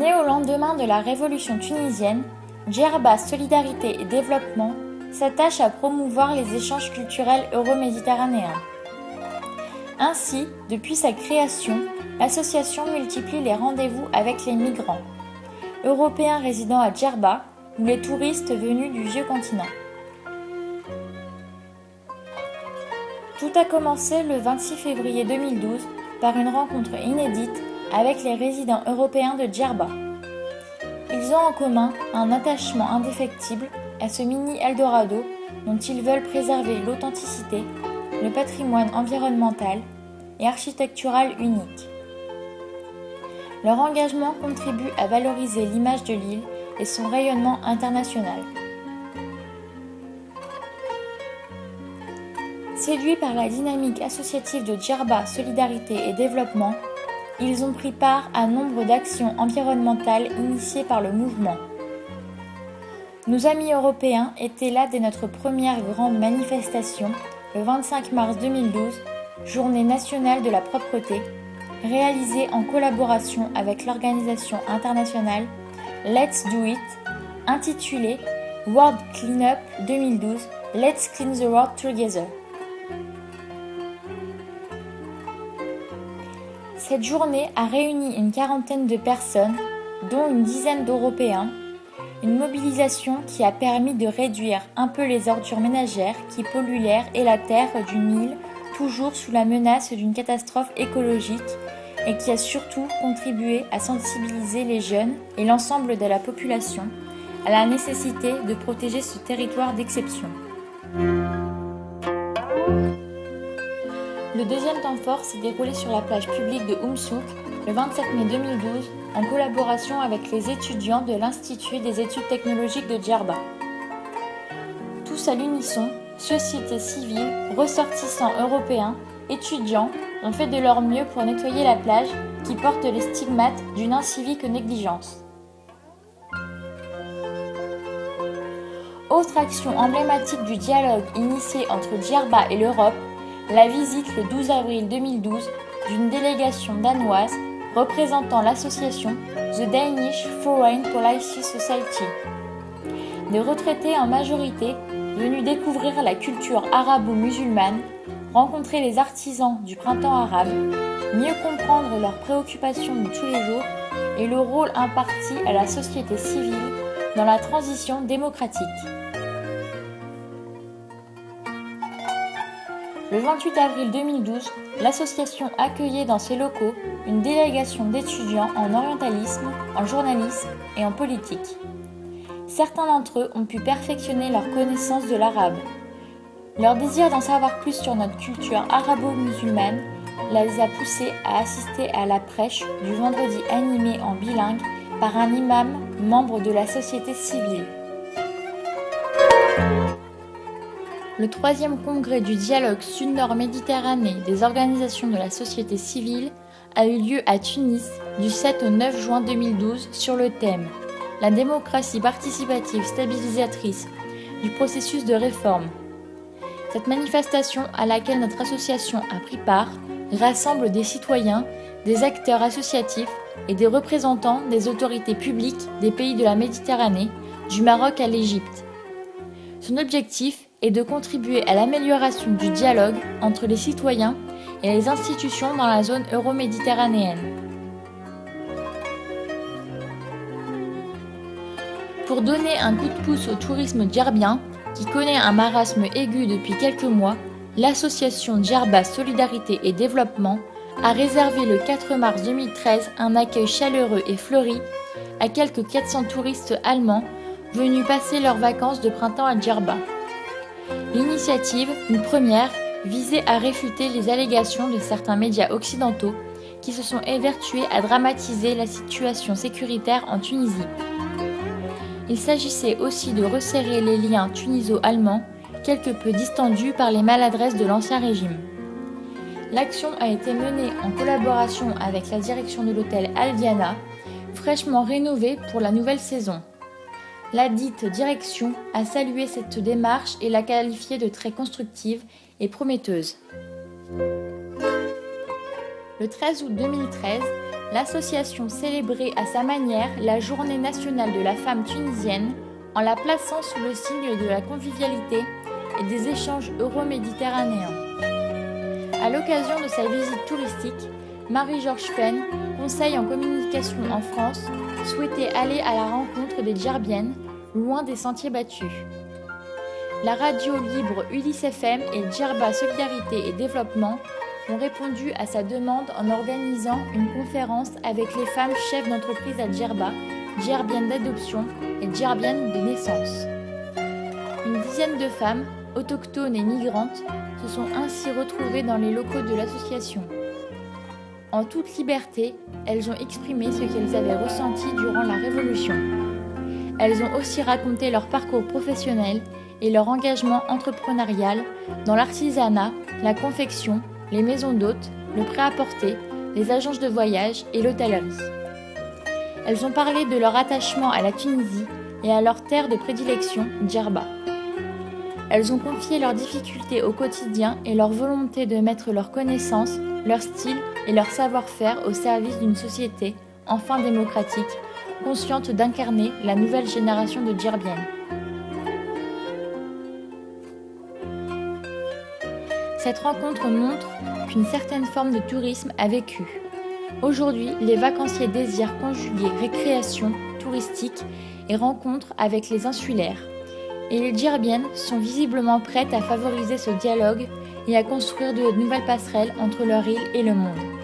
Né au lendemain de la révolution tunisienne, Djerba Solidarité et Développement s'attache à promouvoir les échanges culturels euro-méditerranéens. Ainsi, depuis sa création, l'association multiplie les rendez-vous avec les migrants, européens résidant à Djerba ou les touristes venus du vieux continent. Tout a commencé le 26 février 2012 par une rencontre inédite avec les résidents européens de Djerba. Ils ont en commun un attachement indéfectible à ce mini Eldorado dont ils veulent préserver l'authenticité, le patrimoine environnemental et architectural unique. Leur engagement contribue à valoriser l'image de l'île et son rayonnement international. Séduits par la dynamique associative de Djerba Solidarité et Développement, ils ont pris part à nombre d'actions environnementales initiées par le mouvement. Nos amis européens étaient là dès notre première grande manifestation, le 25 mars 2012, Journée nationale de la propreté, réalisée en collaboration avec l'organisation internationale Let's Do It, intitulée World Cleanup 2012 – Let's Clean the World Together. Cette journée a réuni une quarantaine de personnes, dont une dizaine d'Européens, une mobilisation qui a permis de réduire un peu les ordures ménagères qui polluent l'air et la terre d'une île toujours sous la menace d'une catastrophe écologique et qui a surtout contribué à sensibiliser les jeunes et l'ensemble de la population à la nécessité de protéger ce territoire d'exception. Le deuxième temps fort s'est déroulé sur la plage publique de Oumsouk le 27 mai 2012 en collaboration avec les étudiants de l'Institut des études technologiques de Djerba. Tous à l'unisson, société civile, ressortissants européens, étudiants ont fait de leur mieux pour nettoyer la plage qui porte les stigmates d'une incivique négligence. Autre action emblématique du dialogue initié entre Djerba et l'Europe, la visite le 12 avril 2012 d'une délégation danoise représentant l'association The Danish Foreign Policy Society. Des retraités en majorité venus découvrir la culture arabo-musulmane, rencontrer les artisans du printemps arabe, mieux comprendre leurs préoccupations de tous les jours et le rôle imparti à la société civile dans la transition démocratique. Le 28 avril 2012, l'association accueillait dans ses locaux une délégation d'étudiants en orientalisme, en journalisme et en politique. Certains d'entre eux ont pu perfectionner leur connaissance de l'arabe. Leur désir d'en savoir plus sur notre culture arabo-musulmane les a poussés à assister à la prêche du vendredi animée en bilingue par un imam membre de la société civile. Le 3e congrès du dialogue Sud-Nord-Méditerranée des organisations de la société civile a eu lieu à Tunis du 7 au 9 juin 2012 sur le thème « La démocratie participative stabilisatrice du processus de réforme ». Cette manifestation à laquelle notre association a pris part rassemble des citoyens, des acteurs associatifs et des représentants des autorités publiques des pays de la Méditerranée, du Maroc à l'Égypte. Son objectif est de contribuer à l'amélioration du dialogue entre les citoyens et les institutions dans la zone euro-méditerranéenne. Pour donner un coup de pouce au tourisme djerbien, qui connaît un marasme aigu depuis quelques mois, l'association Djerba Solidarité et Développement a réservé le 4 mars 2013 un accueil chaleureux et fleuri à quelques 400 touristes allemands venus passer leurs vacances de printemps à Djerba. L'initiative, une première, visait à réfuter les allégations de certains médias occidentaux qui se sont évertués à dramatiser la situation sécuritaire en Tunisie. Il s'agissait aussi de resserrer les liens tuniso-allemands, quelque peu distendus par les maladresses de l'Ancien Régime. L'action a été menée en collaboration avec la direction de l'hôtel Aldiana, fraîchement rénové pour la nouvelle saison. La dite direction a salué cette démarche et l'a qualifiée de très constructive et prometteuse. Le 13 août 2013, L'association célébrait à sa manière la Journée nationale de la femme tunisienne en la plaçant sous le signe de la convivialité et des échanges euro-méditerranéens. À l'occasion de sa visite touristique, Marie-Georges Fenn, conseil en communication en France, souhaitait aller à la rencontre des Djerbiennes, loin des sentiers battus. La radio libre Ulysse FM et Djerba Solidarité et Développement ont répondu à sa demande en organisant une conférence avec les femmes chefs d'entreprise à Djerba, djerbiennes d'adoption et djerbiennes de naissance. Une dizaine de femmes, autochtones et migrantes, se sont ainsi retrouvées dans les locaux de l'association. En toute liberté, elles ont exprimé ce qu'elles avaient ressenti durant la Révolution. Elles ont aussi raconté leur parcours professionnel et leur engagement entrepreneurial dans l'artisanat, la confection, les maisons d'hôtes, le prêt-à-porter, les agences de voyage et l'hôtellerie. Elles ont parlé de leur attachement à la Tunisie et à leur terre de prédilection, Djerba. Elles ont confié leurs difficultés au quotidien et leur volonté de mettre leurs connaissances, leur style et leur savoir-faire au service d'une société, enfin démocratique, consciente d'incarner la nouvelle génération de Djerbiennes. Cette rencontre montre qu'une certaine forme de tourisme a vécu. Aujourd'hui, les vacanciers désirent conjuguer récréation, touristique et rencontre avec les insulaires. Et les Djerbiennes sont visiblement prêtes à favoriser ce dialogue et à construire de nouvelles passerelles entre leur île et le monde.